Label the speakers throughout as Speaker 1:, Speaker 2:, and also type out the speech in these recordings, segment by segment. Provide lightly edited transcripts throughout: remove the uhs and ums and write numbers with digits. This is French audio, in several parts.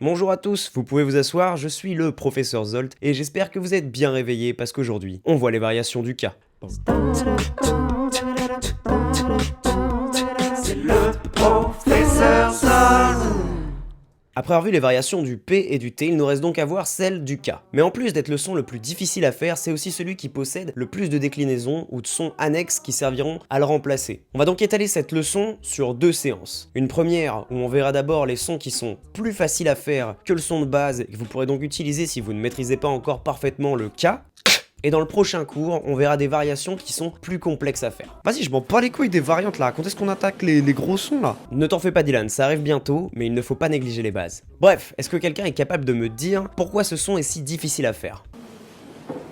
Speaker 1: Bonjour à tous, vous pouvez vous asseoir, je suis le professeur Zolt et j'espère que vous êtes bien réveillés parce qu'aujourd'hui, on voit les variations du K.
Speaker 2: C'est le professeur Zolt.
Speaker 1: Après avoir vu les variations du P et du T, il nous reste donc à voir celle du K. Mais en plus d'être le son le plus difficile à faire, c'est aussi celui qui possède le plus de déclinaisons ou de sons annexes qui serviront à le remplacer. On va donc étaler cette leçon sur 2 séances. Une première où on verra d'abord les sons qui sont plus faciles à faire que le son de base et que vous pourrez donc utiliser si vous ne maîtrisez pas encore parfaitement le K. Et dans le prochain cours, on verra des variations qui sont plus complexes à faire.
Speaker 3: Vas-y, je m'en bats les couilles des variantes là. Quand est-ce qu'on attaque les gros sons là?
Speaker 1: Ne t'en fais pas Dylan, ça arrive bientôt, mais il ne faut pas négliger les bases. Bref, est-ce que quelqu'un est capable de me dire pourquoi ce son est si difficile à faire?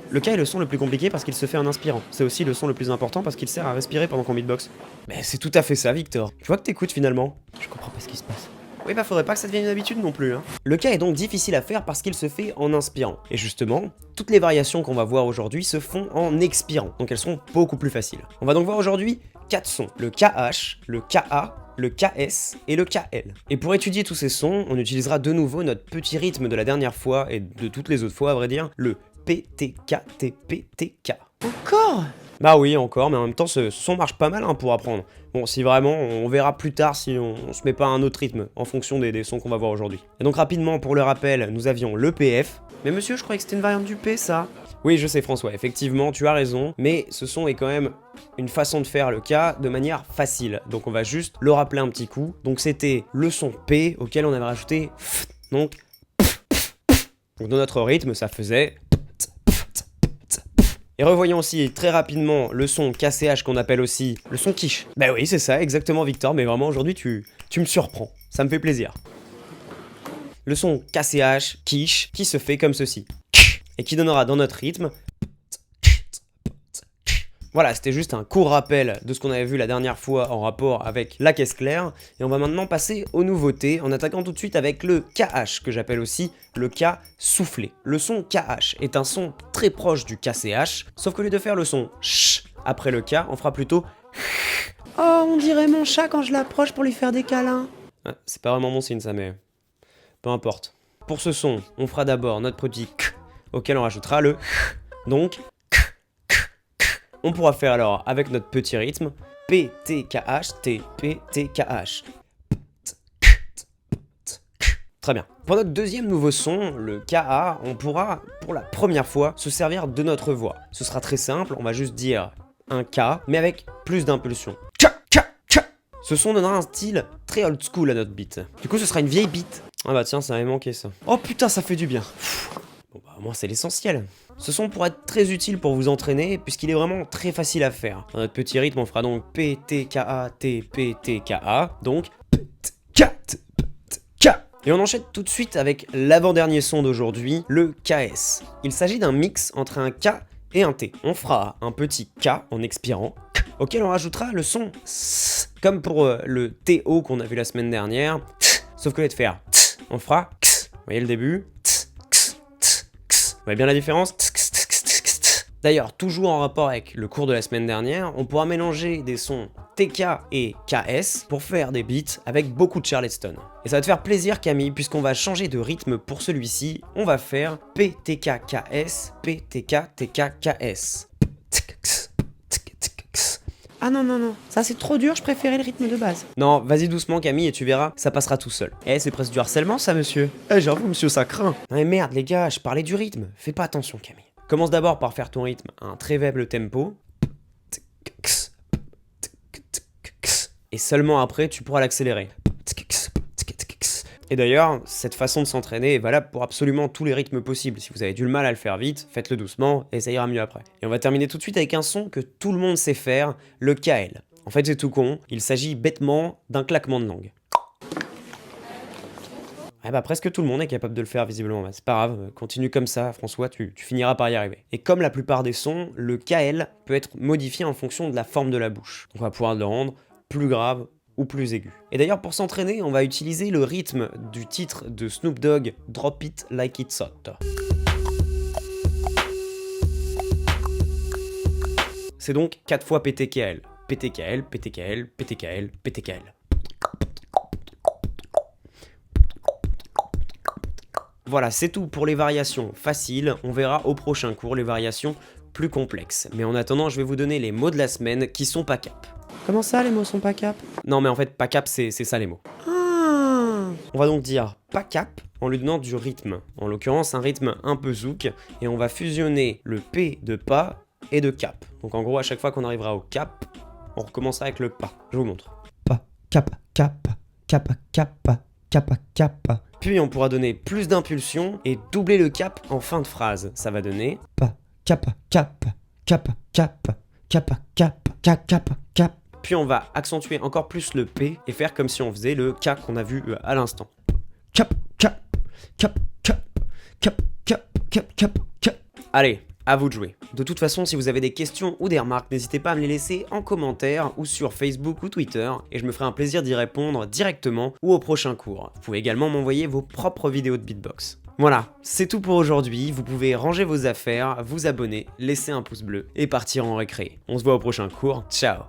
Speaker 1: Le K est le son le plus compliqué parce qu'il se fait en inspirant. C'est aussi le son le plus important parce qu'il sert à respirer pendant qu'on beatbox. Mais c'est tout à fait ça, Victor. Je vois que t'écoutes finalement. Je comprends pas ce qui se passe. Oui, bah faudrait pas que ça devienne une habitude non plus, hein. Le K est donc difficile à faire parce qu'il se fait en inspirant. Et justement, toutes les variations qu'on va voir aujourd'hui se font en expirant, donc elles seront beaucoup plus faciles. On va donc voir aujourd'hui 4 sons, le KH, le KA, le KS et le KL. Et pour étudier tous ces sons, on utilisera de nouveau notre petit rythme de la dernière fois, et de toutes les autres fois à vrai dire, le PTK-TPTK.
Speaker 3: Encore?
Speaker 1: Bah oui, encore, mais en même temps, ce son marche pas mal hein, pour apprendre. Bon, si vraiment, on verra plus tard si on se met pas un autre rythme en fonction des sons qu'on va voir aujourd'hui. Et donc rapidement, pour le rappel, nous avions le PF. Mais monsieur, je croyais que c'était une variante du P, ça. Oui, je sais François, effectivement, tu as raison, mais ce son est quand même une façon de faire le K de manière facile. Donc on va juste le rappeler un petit coup. Donc c'était le son P auquel on avait rajouté F. Donc dans notre rythme, ça faisait... Et revoyons aussi très rapidement le son KCH qu'on appelle aussi le son quiche. Bah oui, c'est ça, exactement Victor, mais vraiment aujourd'hui tu me surprends, ça me fait plaisir. Le son KCH, quiche, qui se fait comme ceci. Et qui donnera dans notre rythme... Voilà, c'était juste un court rappel de ce qu'on avait vu la dernière fois en rapport avec la caisse claire. Et on va maintenant passer aux nouveautés en attaquant tout de suite avec le KH, que j'appelle aussi le K soufflé. Le son KH est un son très proche du KCH, sauf qu'au lieu de faire le son ch après le K, on fera plutôt...
Speaker 3: Oh, on dirait mon chat quand je l'approche pour lui faire des câlins.
Speaker 1: Ah, c'est pas vraiment mon signe ça, mais peu importe. Pour ce son, on fera d'abord notre petit K, auquel on rajoutera le donc... On pourra faire alors avec notre petit rythme PTKH, TPTKH. Très bien. Pour notre deuxième nouveau son, le KA, on pourra pour la première fois se servir de notre voix. Ce sera très simple, on va juste dire un K, mais avec plus d'impulsion. Ce son donnera un style très old school à notre beat. Du coup, ce sera une vieille beat. Ah bah tiens, ça m'avait manqué ça.
Speaker 3: Oh putain, ça fait du bien.
Speaker 1: Bon bah moi c'est l'essentiel. Ce son pourra être très utile pour vous entraîner puisqu'il est vraiment très facile à faire. Dans notre petit rythme on fera donc PTKA, TPTKA, donc PTK. Et on enchaîne tout de suite avec l'avant-dernier son d'aujourd'hui, le KS. Il s'agit d'un mix entre un K et un T. On fera un petit K en expirant, auquel on rajoutera le son S, comme pour le TO qu'on a vu la semaine dernière, sauf que au lieu de faire on fera Vous voyez le début? Vous voyez bien la différence? D'ailleurs, toujours en rapport avec le cours de la semaine dernière, on pourra mélanger des sons TK et KS pour faire des beats avec beaucoup de Charleston. Et ça va te faire plaisir Camille, puisqu'on va changer de rythme pour celui-ci, on va faire PTK-KS, PTK-TK-KS.
Speaker 3: Ah non, non, non, ça c'est trop dur, je préférais le rythme de base.
Speaker 1: Non, vas-y doucement Camille et tu verras, ça passera tout seul. Eh, c'est presque du harcèlement ça monsieur.
Speaker 3: Eh, j'avoue, monsieur, ça craint.
Speaker 1: Non mais merde les gars, je parlais du rythme, fais pas attention Camille. Commence d'abord par faire ton rythme à un très faible tempo. Et seulement après, tu pourras l'accélérer. Et d'ailleurs, cette façon de s'entraîner est valable pour absolument tous les rythmes possibles. Si vous avez du mal à le faire vite, faites-le doucement et ça ira mieux après. Et on va terminer tout de suite avec un son que tout le monde sait faire, le KL. En fait, c'est tout con, il s'agit bêtement d'un claquement de langue. Ah bah presque tout le monde est capable de le faire visiblement, bah, c'est pas grave, continue comme ça François, tu finiras par y arriver. Et comme la plupart des sons, le KL peut être modifié en fonction de la forme de la bouche. Donc on va pouvoir le rendre plus grave ou plus aigu. Et d'ailleurs pour s'entraîner, on va utiliser le rythme du titre de Snoop Dogg, Drop It Like It's Hot. C'est donc 4 fois PTKL. PTKL, PTKL, PTKL, PTKL. Voilà, c'est tout pour les variations faciles. On verra au prochain cours les variations plus complexes. Mais en attendant, je vais vous donner les mots de la semaine qui sont pas cap.
Speaker 3: Comment ça, les mots sont pas cap?
Speaker 1: Non mais en fait, pas cap, c'est ça les mots.
Speaker 3: Ah.
Speaker 1: On va donc dire pas cap en lui donnant du rythme. En l'occurrence, un rythme un peu zouk. Et on va fusionner le P de pas et de cap. Donc en gros, à chaque fois qu'on arrivera au cap, on recommencera avec le pas. Je vous montre.
Speaker 3: Pas, cap, cap, cap, cap, cap, cap.
Speaker 1: Puis on pourra donner plus d'impulsion et doubler le cap en fin de phrase. Ça va donner
Speaker 3: Pas, cap, cap, cap, cap, cap, cap, cap, cap, cap.
Speaker 1: Puis on va accentuer encore plus le P et faire comme si on faisait le K qu'on a vu à l'instant.
Speaker 3: Cap, cap, cap, cap, cap, cap, cap, cap, cap.
Speaker 1: Allez, à vous de jouer. De toute façon, si vous avez des questions ou des remarques, n'hésitez pas à me les laisser en commentaire ou sur Facebook ou Twitter et je me ferai un plaisir d'y répondre directement ou au prochain cours. Vous pouvez également m'envoyer vos propres vidéos de beatbox. Voilà, c'est tout pour aujourd'hui. Vous pouvez ranger vos affaires, vous abonner, laisser un pouce bleu et partir en récré. On se voit au prochain cours. Ciao!